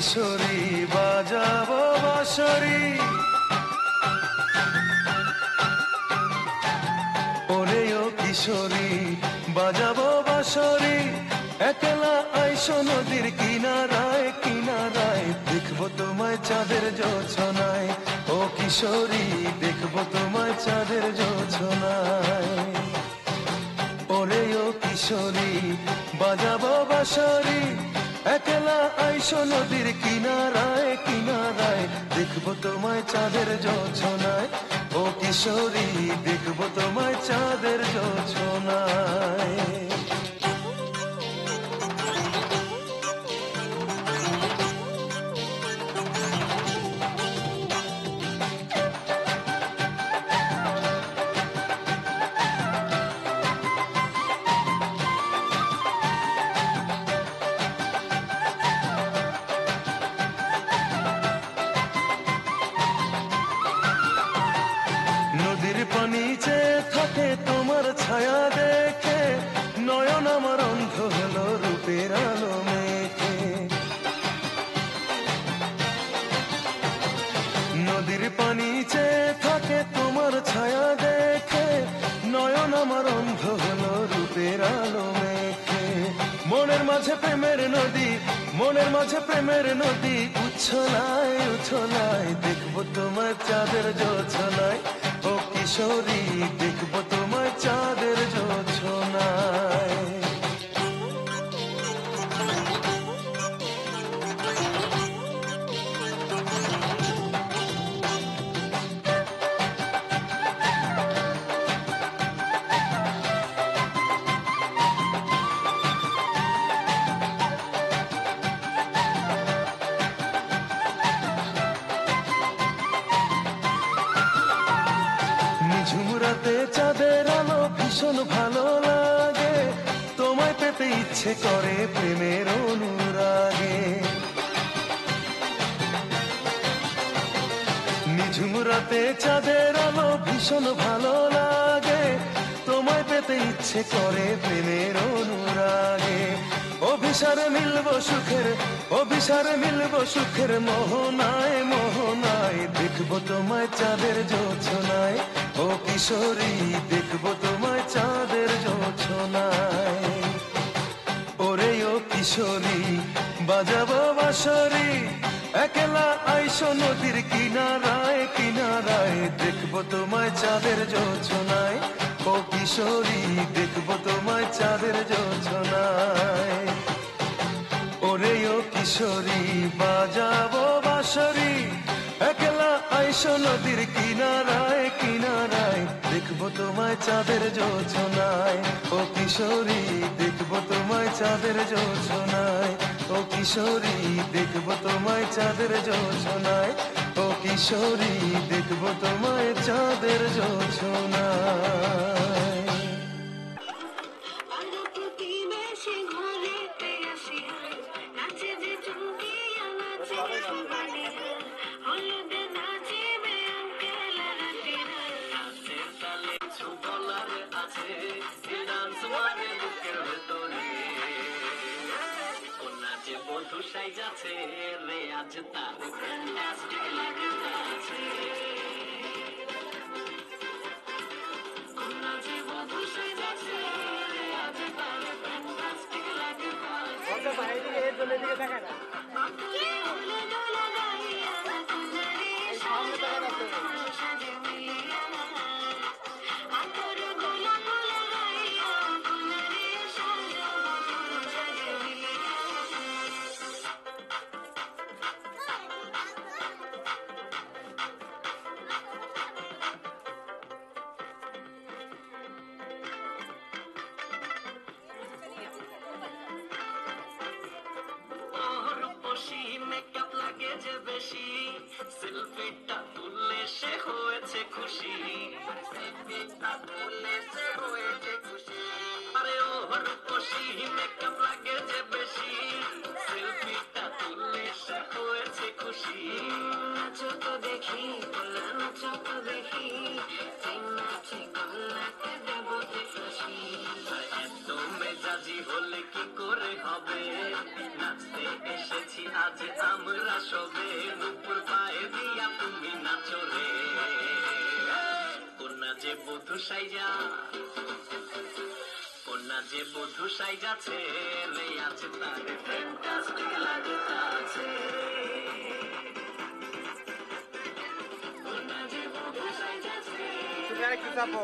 কিশোরী বাজাবো বাঁশরি, ওরে ও কিশোরী বাজাবো বাঁশরি, একলা আইসো নদীর কিনারায় কিনারায়, দেখবো তোমায় চাঁদের জোছনায়, ও কিশোরী দেখবো তোমায় চাঁদের জোছনায়, ওরে ও কিশোরী বাজাবো বাঁশরি, একলা আইসো নদীর কিনারায় কিনারায়, দেখবো তোমায় চাঁদের জোছনায়, ও কিশোরী দেখবো তোমায় চাঁদের জোছনায়। নদীর পানি চেয়ে থাকে তোমার ছায়া দেখে, নয়ন আমার অন্ধ হলো রূপের আলো মেখে, নদীর পানি চেয়ে থাকে তোমার ছায়া দেখে, নয়ন আমার অন্ধ হলো রূপের আলো মেখে, মনের মাঝে প্রেমের নদী, মনের মাঝে প্রেমের নদী উচ্ছলায় উচ্ছলায়, দেখবো তোমার চাঁদের জোছনায়, ও কিশোরী দেখবো তোমার চাঁদের জোছনায়। ঝুমরাতে চাঁদের আলো ভীষণ ভালো লাগে, তোমায় পেতে ইচ্ছে করে প্রেমের অনুরাগে, নিঝুমরাতে চাঁদের আলো ভীষণ ভালো লাগে, তোমায় পেতে ইচ্ছে করে প্রেমের অনুরাগে, অভিসারে মিলবো সুখের, অভিসারে মিলবো সুখের মোহনায় মোহনায়, দেখবো তোমায় চাঁদের জোছনায়, ও কিশোরী দেখবো তোমায় চাঁদের জোছনায়, ওরে ও কিশোরী বাজাবো বাঁশরি, একলা আইসো নদীর কিনারায় কিনারায়, দেখবো তোমায় চাঁদের জোছনায়, ও কিশোরী দেখবো তোমায় চাঁদের জোছনায়, ওরে ও কিশোরী বাজাবো বাঁশরি, একলা আইসো নদীর কিনারায় কিনারায়, দেখবো তোমায় চাঁদের জোছনায়, ও কিশোরী দেখবো তোমায় চাঁদের জোছনায়, ও কিশোরী দেখবো তোমায় চাঁদের জোছনায়, ও কিশোরী দেখবো তোমায় চাঁদের জোছনায়। যাচ্ছে রে আজ তার ফ্যান্টাস্টিক লাগে যাচ্ছে, কোন জীবন খুশি যাচ্ছে রে আজ তার ফ্যান্টাস্টিক লাগে যাচ্ছে, ওটা বাইরে এই দলে দিকে দেখা না কি হলো দোলা গাইয়া কুনারে সামনে তাকাতে সাজে মিলিয়া, আতর গোলা গোলা গাইয়া কুনারে সাজে সাজে মিলিয়া। মেকআপ লাগে যে বেশি, সেলফিটা তুললে সে হয়েছে খুশি, সেলফিটা তুললে সে হয়েছে খুশি, আরে ও রূপসী মেকআপ লাগে যে বেশি, সেলফিটা তুললে সে হয়েছে খুশি, নাচো তো দেখি নাচো তো দেখি, নাচে গলাকে দেবো খুশি, এত মেজাজি হলে কি করে হবে, নাচতে এসেছি আজ আমরা সবে নুপুর পায়ে দিয়া তুমি নাচো রে কন্যা যে বধূ সাইজা কন্যা যে বধূ সাইজাছে রে আছে তারে ফ্যান্টাস্টিক লাগতাছে কন্যা যে বধূ সাইজাছে তুমি আরেকটু চাপো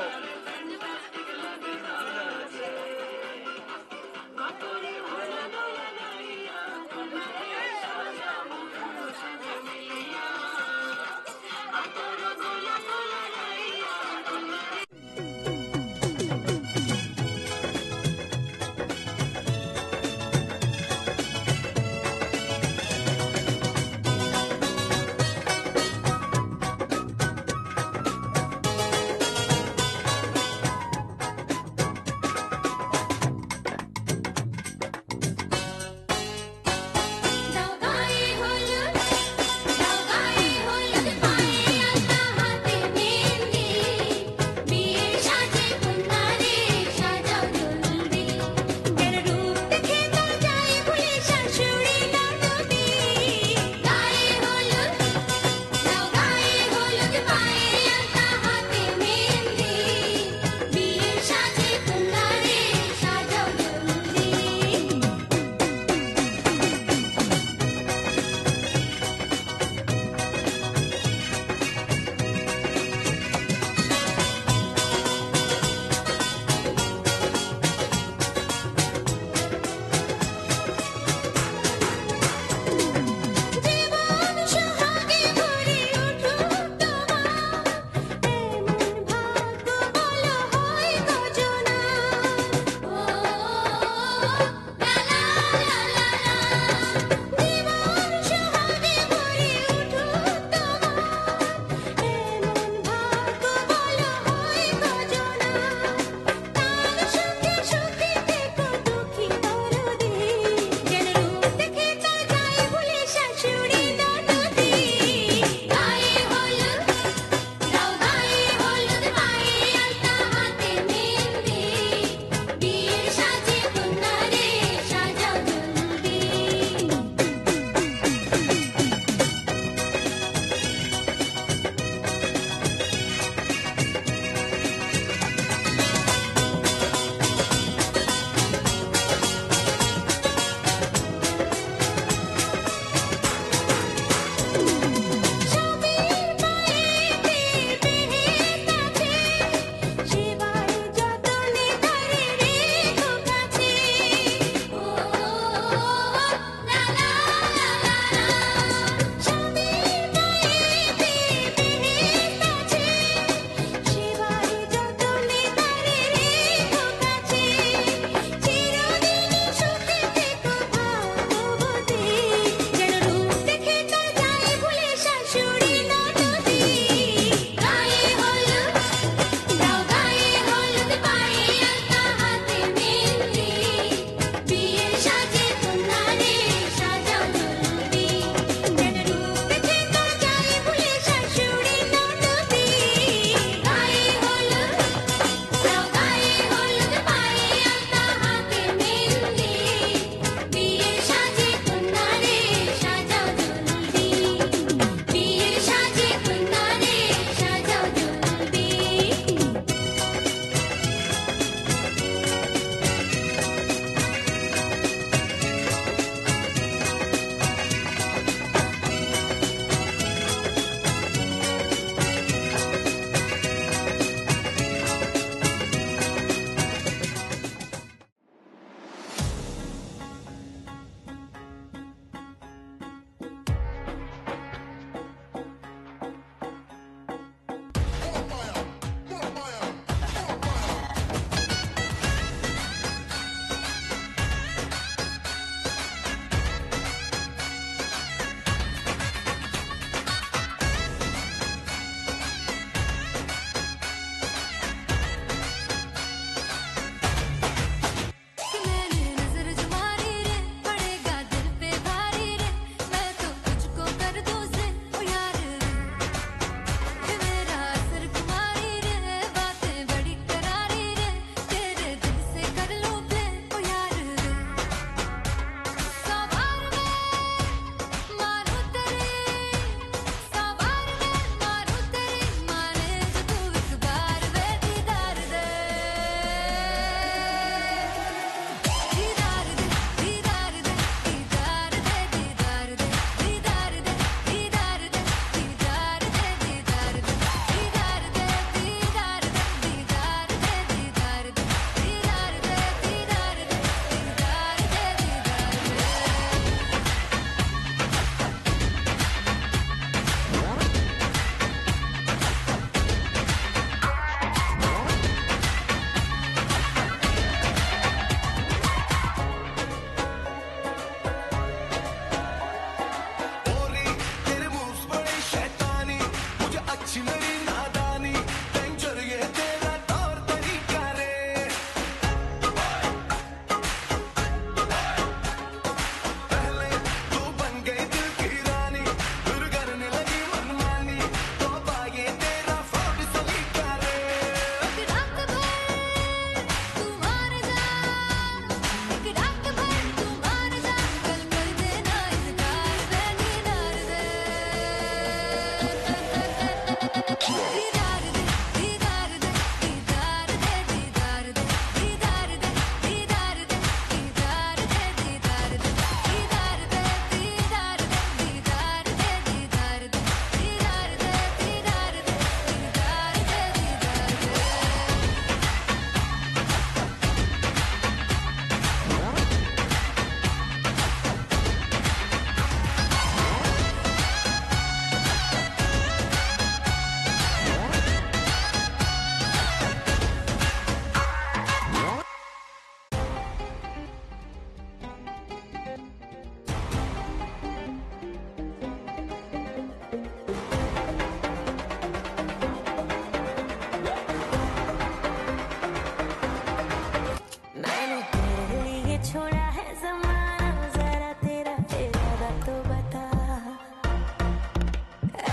छोड़ा है ज़माना, जरा तेरा इरादा तो बता।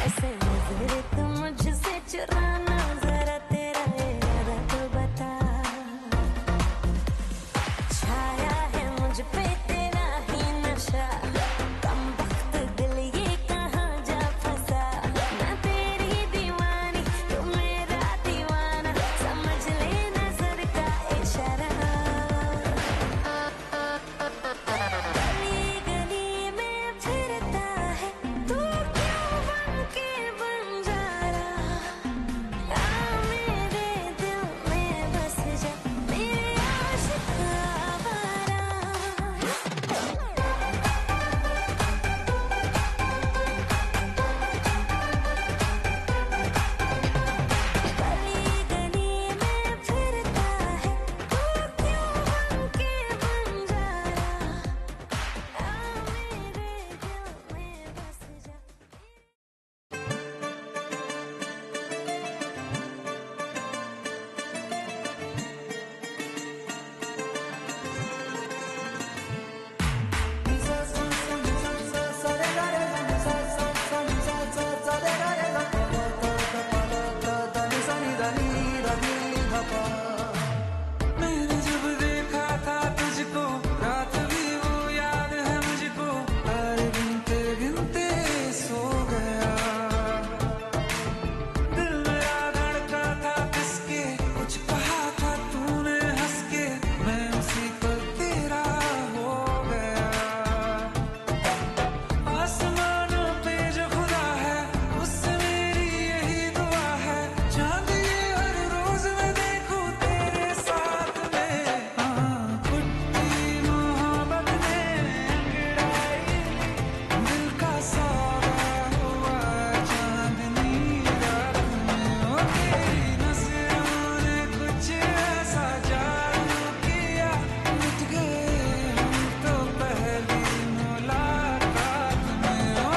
ऐसे नजर तुम मुझसे चुराना, जरा तेरा इरादा तो बता। छाया है मुझ पे तेरा ही नशा, कम वक्त दिल ये कहाँ जा फंसा। मैं तेरी दीवानी तू मेरा दीवाना, समझ ले नजर का इशारा। गली गली में फिरता है तू, क्यों बन के बंजारा। आ मेरे दिल में बस जा, मेरे आशिक आवारा। गली गली में फिरता है तू, क्यों बन के बंजारा। आ मेरे दिल में बस जा। मैंने जब देखा था तुझको, रात भी वो याद है मुझको, तारे गिनते गिनते सो गया। दिल मेरा धड़का था किसके, कुछ कहा था तूने हंस के, मैं उसी पर तेरा हो गया। आसमानों पे जो खुदा है, उससे मेरी यही दुआ है, चांद ये हर रोज मैं देखूं तेरे साथ में। कुट्टी मोहब्बत ने अंगड़ाई, दिल का सौदा हुआ चांदनी रात में। ओ तेरी नजरों ने कुछ ऐसा जादू किया, मिट गए हम तो पहली मुलाकात में। ओ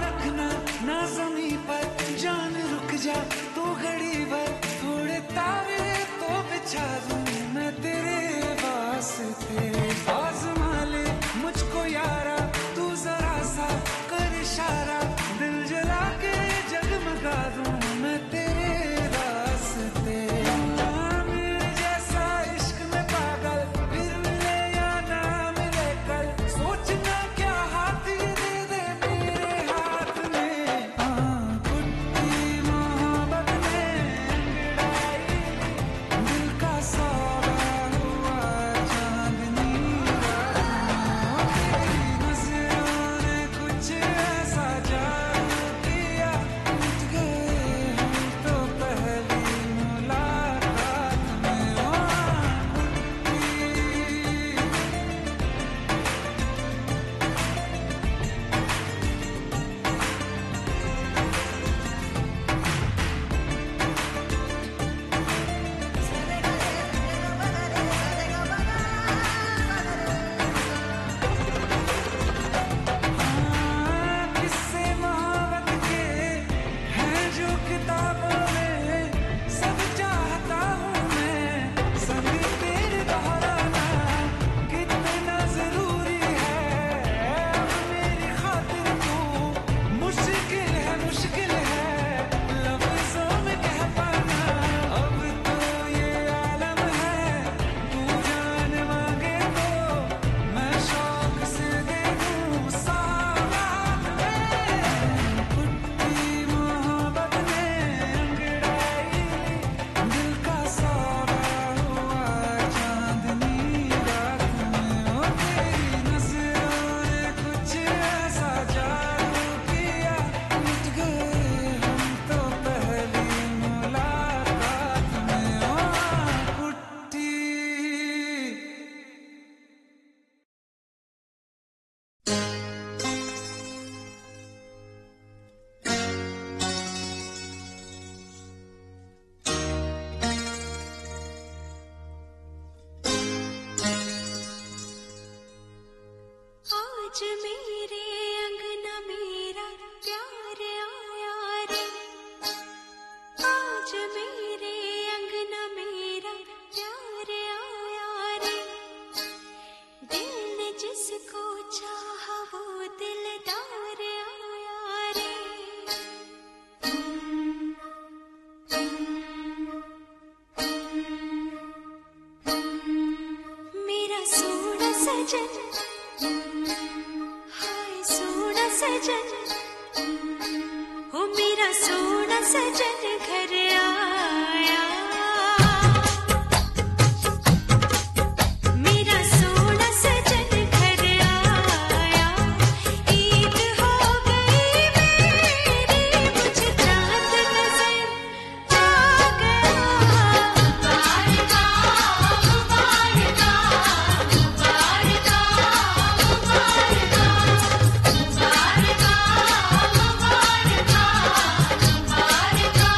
रखना ना ज़मीं पर जान, रुक जा तो घड़ी भर, थोड़े तारे तो बिछा दूं मैं तेरे वास्ते। आज़मा ले मुझको यारा, तू जरा सा कर इशारा, दिल जला के जगमगा दूं मैं तेरे रास्ते। मेरे जैसा इश्क में पागल फिर मिले या ना मिले कल, सोचना क्या हाथ ये दे दे मेरे हाथ में। कुट्टी मोहब्बत ने सोना सजन घर आया, मेरा सोना सजन घर आया, ईद हो गई मेरी, मुझे चांद नजर आ गया। मुबारका मुबारका मुबारका मुबारका मुबारका मुबारका मुबारका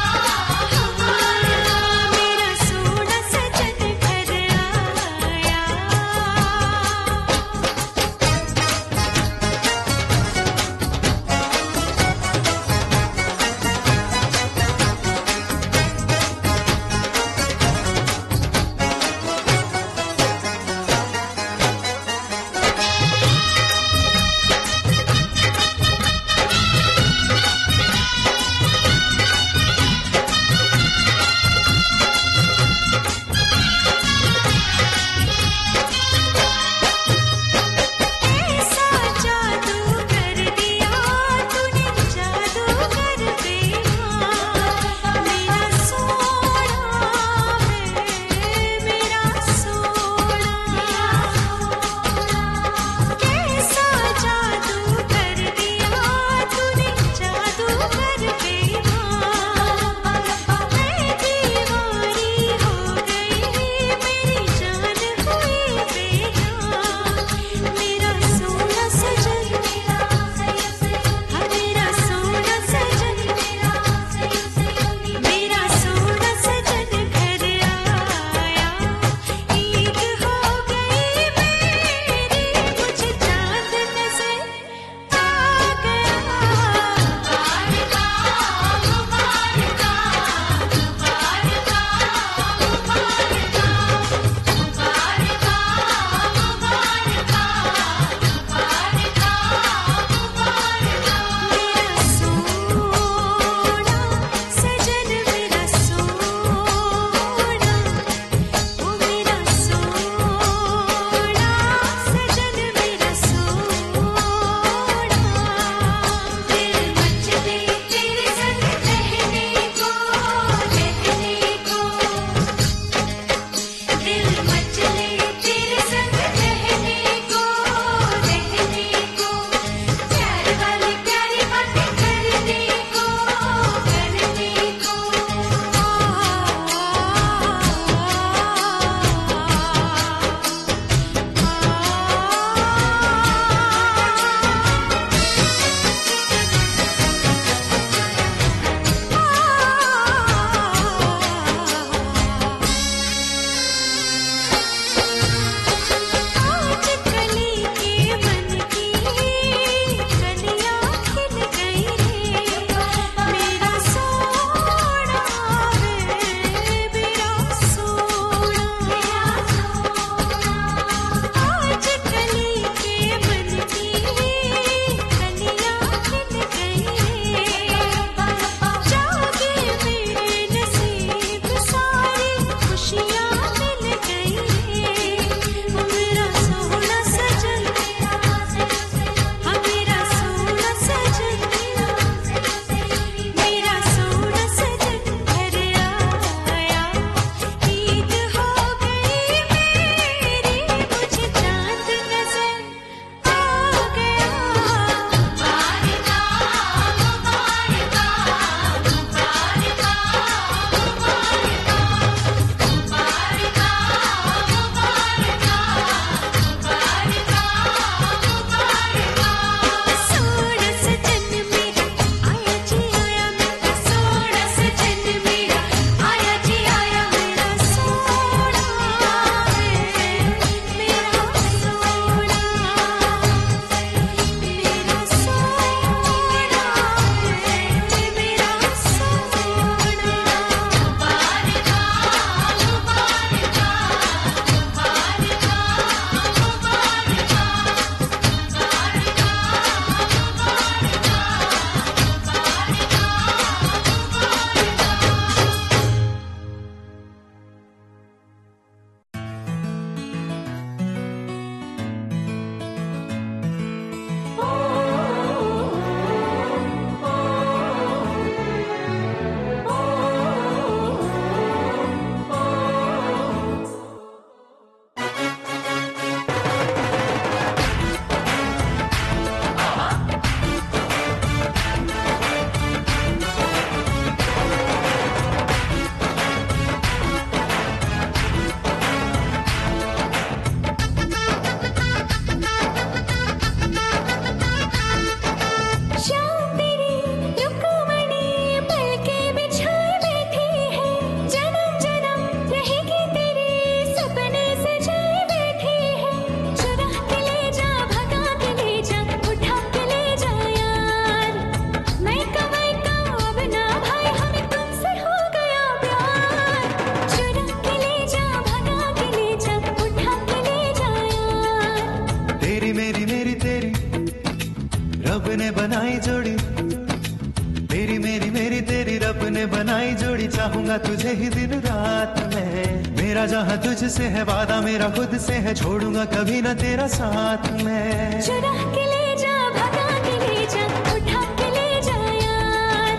ने बनाई जोड़ी चाहूंगा तुझे ही दिन रात में। मेरा जहाँ तुझसे है वादा मेरा खुद से है, छोड़ूंगा कभी ना तेरा साथ में। चुरा के ले जा, भगा के ले जा, उठा के ले जा यार।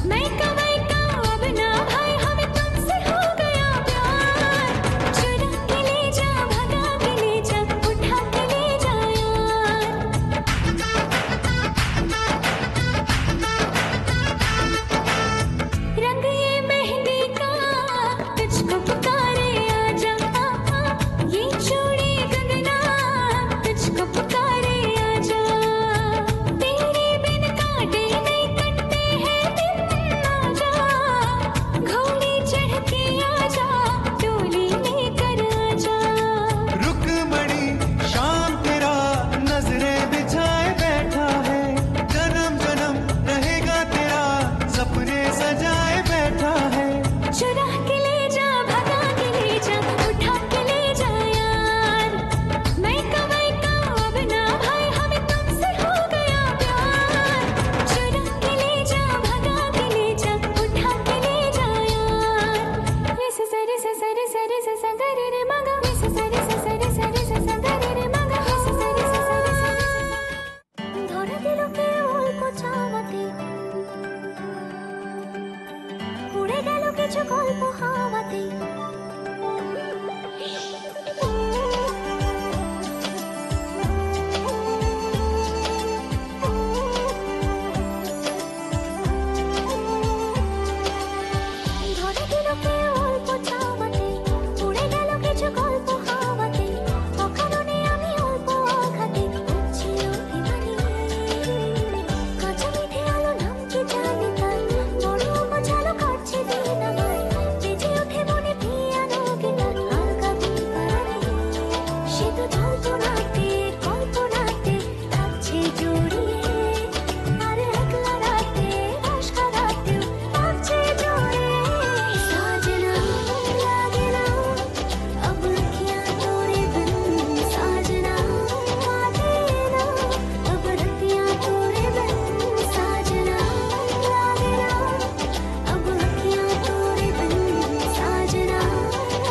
मैं कमाई का अब ना भाई, हमें तुमसे हो गया प्यार। चुरा के ले जा, भगा के ले जा, उठा के ले जा यार। रंग ये मेहंदी का तुझको पुकारे आजा, ये चूड़ी कंगना तुझको पुकारे आजा। तेरे बिन काटे नहीं कटते हैं दिन आजा। घोड़ी चढ़ के आजा, डोली लेकर आजा। रुकमणी शाम तेरा नजरें बिछाए बैठा है, जन्म जन्म रहेगा तेरा सपने सजाए बैठा है। चुरा के ले जा, भगा के ले जा, उठा के ले जा यार। मैं कमाई का अब ना भाई, हमें तुमसे हो गया प्यार। चुरा के ले जा, भगा के ले जा, उठा के ले जा यार। रे से सरे से सरे सरे से सगरे रे मगा, रे से सरे से सरे सरे से सगरे रे मगा, रे से सरे से सरे सरे। धरा दिलोके অল্প চাওয়াতে উড়ে গেল কিছু গল্প হাওয়াতে। ধরা দিলোকে অল্প চাওয়াতে উড়ে গেল কিছু গল্প হাওয়াতে। অকারণে আমি অল্প আঘাতে ছিল অভিমানী। কাঁচা মেঘে আলো নামতে জানি তাই, বড় গোছালো কাটছে দিন আমার। বেজে ওঠে মনে পিয়ানো গিটার, আর গাবি পারানি। সে তো যন্ত্রণাতে কল্পনাতে থাকছে জড়িয়ে, আর একলা রাতে রস কাটাতেও থাকছে জড়িয়ে। साजना लागे ना अब अखियाँ तोरे बिन, साजना आगे ना अब रतियाँ तोरे बिन। साजना लागे ना अब अखियाँ तोरे बिन, साजना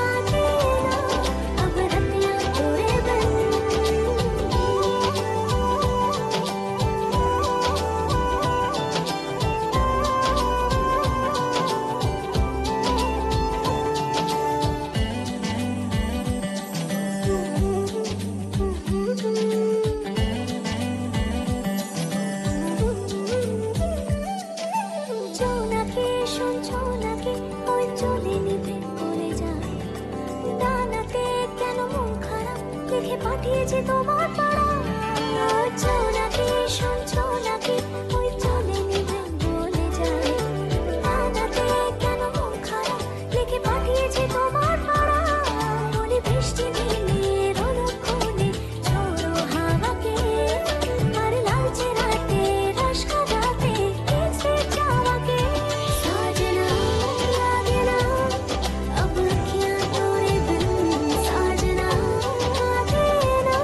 आगे ना अब रतियाँ तोरे बिन। জোনাকি শুনছো নাকি ওই চলে নিভে বলে যায়। দানাতে কেন মন খারাপ দেখে পাঠিয়েছে তোমার পাড়া। জোনাকি শুনছো নাকি ওই চলে নিভে বলে যায়। দানাতে কেন মন খারাপ দেখে পাঠিয়েছে তোমার পাড়া। বলে বৃষ্টি নেমে রোলক্ষণে ঝোড়ো হাওয়াকে, আর লালচে রাতে রস কাটাতে গেছে চাওয়াকে। साजना लागे ना अब अखियाँ तोरे बिन, साजना आगे ना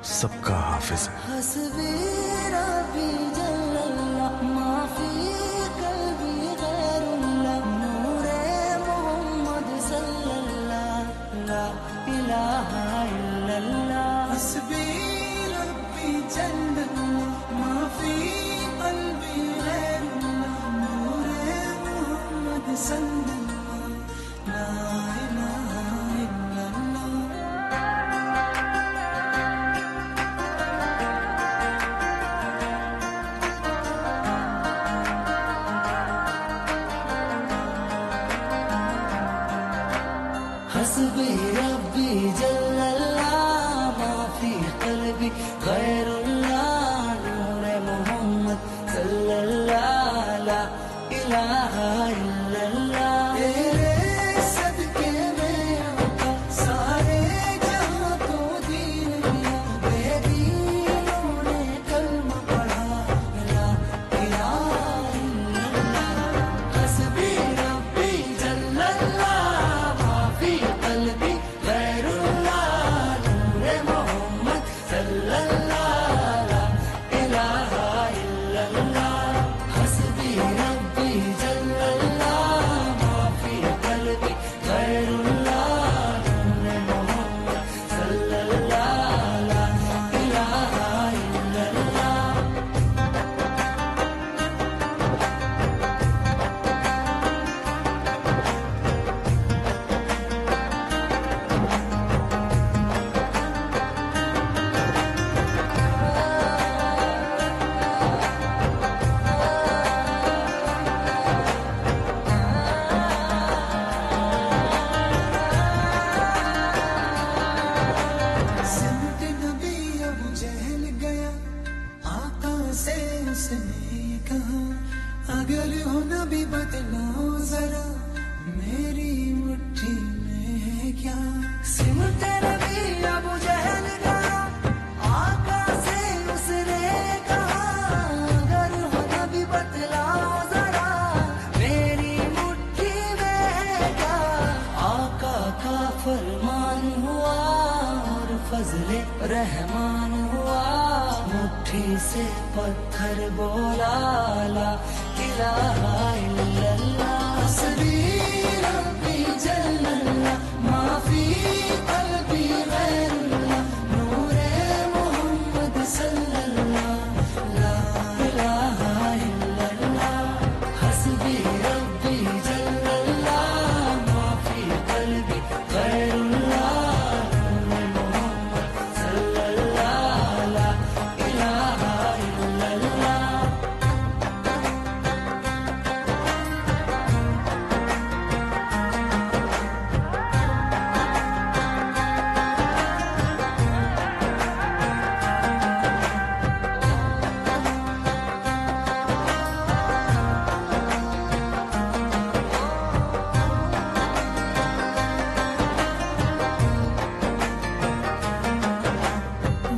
सबका हाफिज है। हस्बी रब्बी जल्लल्लाह माफी कल्बी गैरुल्लाह नूरे मोहम्मद सल्लल्लाह ला इलाहा इल्लल्लाह हस्बी रब्बी जल्लल्लाह माफी कल्बी गैरुल्लाह नूरे मोहम्मद सल्लल्लाह ला इलाहा इल्लल्लाह। हस्बी रब्बी जल्लल्लाह माफी कल्बी गैरुल्लाह नूरे मोहम्मद सल्लल्लाह ला इलाहा इल्लल्लाह। तेरे सदके में आका सारे जहां को दीन दिया बेदीनों ने कलमा पढ़ा ला इलाहा इल्लल्लाह। हस्बी रब्बी जल्लल्लाह माफी कल्बी गैरुल्लाह नूरे मोहम्मद सल्लल्लाह ला इलाहा इल्लल्लाह। हस्बी रब्बी जल्लल्लाह माफी कल्बी गैरुल्लाह नूरे मोहम्मद सल्लल्लाह ला इलाहा इल्लल्लाह। सिमट नबी अबू जहल गया आका से उसने ये कहा अगर हो नबी बतलाओ जरा मेरी मुट्ठी में है क्या। सिमट नबी अबू जहल गया आका से उसने कहा अगर हो नबी बतलाओ जरा मेरी मुट्ठी में है क्या। आका का फरमान हुआ और फजले रहमान हुआ मुट्ठी से पत्थर बोला ला इलाहा इल्लल्लाह। हस्बी रब्बी जल्लल्लाह माफी कल्बी गैरुल्लाह नूरे मोहम्मद सल्लल्लाह ला इलाहा इल्लल्लाह। हस्बी रब्बी जल्लल्लाह माफी कल्बी गैरुल्लाह नूरे मोहम्मद सल्लल्लाह ला इलाहा इल्लल्लाह।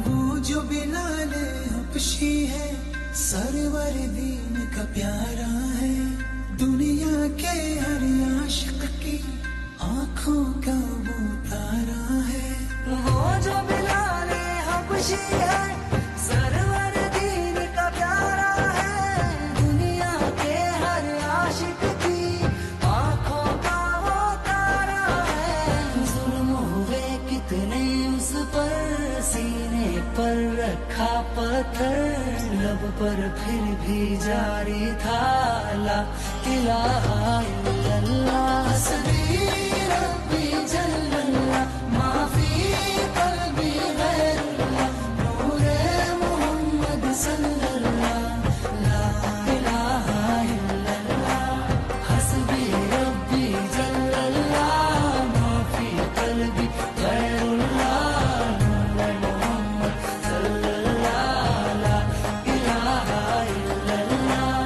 वो जो बिलाल हबशी है सरवर दीन का प्यारा है दुनिया के हर आशिक की आंखों का वो तारा है। वो जो बिलाल हबशी है सरवर दीन का प्यारा है दुनिया के हर आशिक की आंखों का वो तारा है। जुल्म हुए कितने उस पर सीने पर रखा पत्थर लब पर फिर भी जारी था ला इलाहा इल्लल्लाह। हस्बी रब्बी जल्लल्लाह माफी कल्बी गैरुल्लाह नूरे मोहम्मद सल्लल्लाह ला इलाहा इल्लल्लाह। हस्बी रब्बी जल्लल्लाह माफी कल्बी गैरुल्लाह नूरे मोहम्मद सल्लल्लाह ला इलाहा इल्लल्लाह।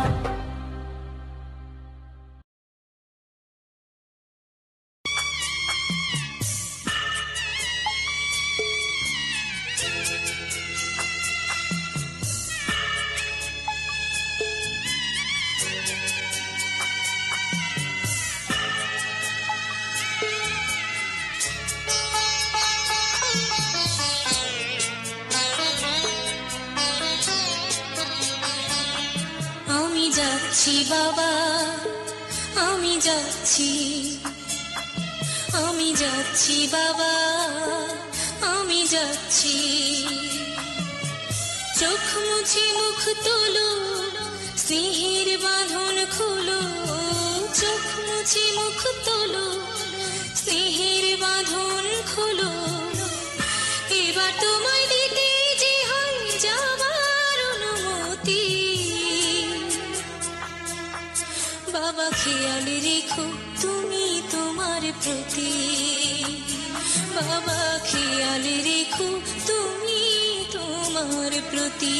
যাচ্ছি বাবা, আমি যাচ্ছি, আমি যাচ্ছি বাবা, আমি যাচ্ছি। চোখ মুছে মুখ তোলো, স্নেহের বাঁধন খোলো, চোখ মুছে মুখ তোলো, স্নেহের বাঁধন খোলো। এবার তোমায় দিতে যে হয় যাবার অনুমতি। বাবা খেয়াল রেখো তুমি তোমার প্রতি, বাবা খেয়াল রেখো তুমি তোমার প্রতি।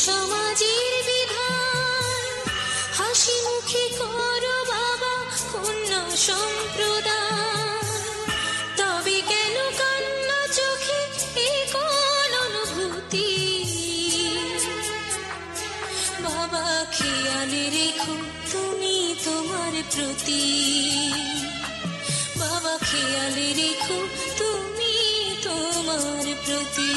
সমাজের বিধান হাসি মুখে করো বাবা কন্যা সম্প্রদান। তবে কেন কান্না চোখে এই কোন অনুভূতি? বাবা খেয়াল রেখো তুমি তোমার প্রতি, বাবা খেয়াল রেখো তুমি তোমার প্রতি।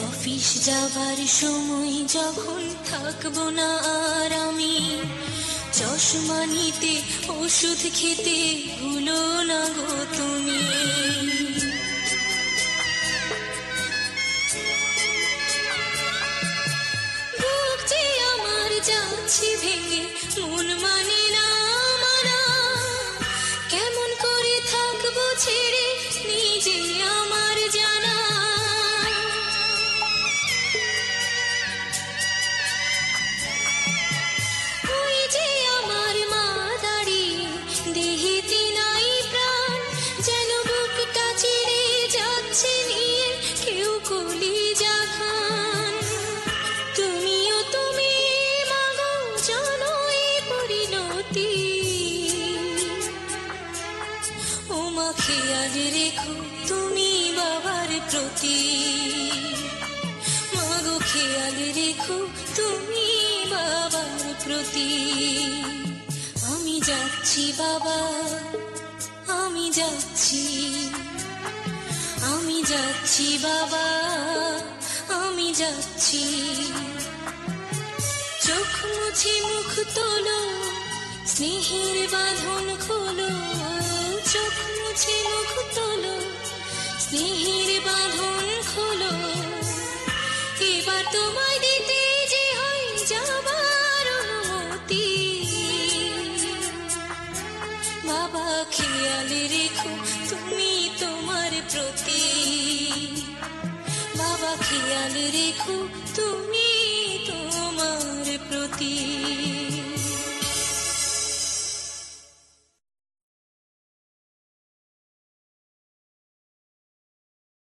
অফিস যাবার সময় যখন থাকবো না আর আমি, চশমা নিতে ওষুধ খেতে ভুলো না গো তুমি। বুক যে আমার যাচ্ছে ভেঙে, মন মানে না মানা, কেমন করে থাকবো ছেড়ে নিজে আমার জানা। খেয়াল রেখো তুমি বাবার প্রতি, মাগো খেয়াল রেখো তুমি বাবার প্রতি। আমি যাচ্ছি বাবা, আমি যাচ্ছি, আমি যাচ্ছি বাবা, আমি যাচ্ছি। চোখ মুছে মুখ তোলো, স্নেহের বাঁধন খোলো, চোখ মুছে মুখ তোলো, স্নেহের বাঁধন খোলো। এবার তোমায় দিতে যে হয় যাবার অনুমতি। বাবা খেয়াল রেখো তুমি তোমার প্রতি, বাবা খেয়াল রেখো তুমি তোমার প্রতি।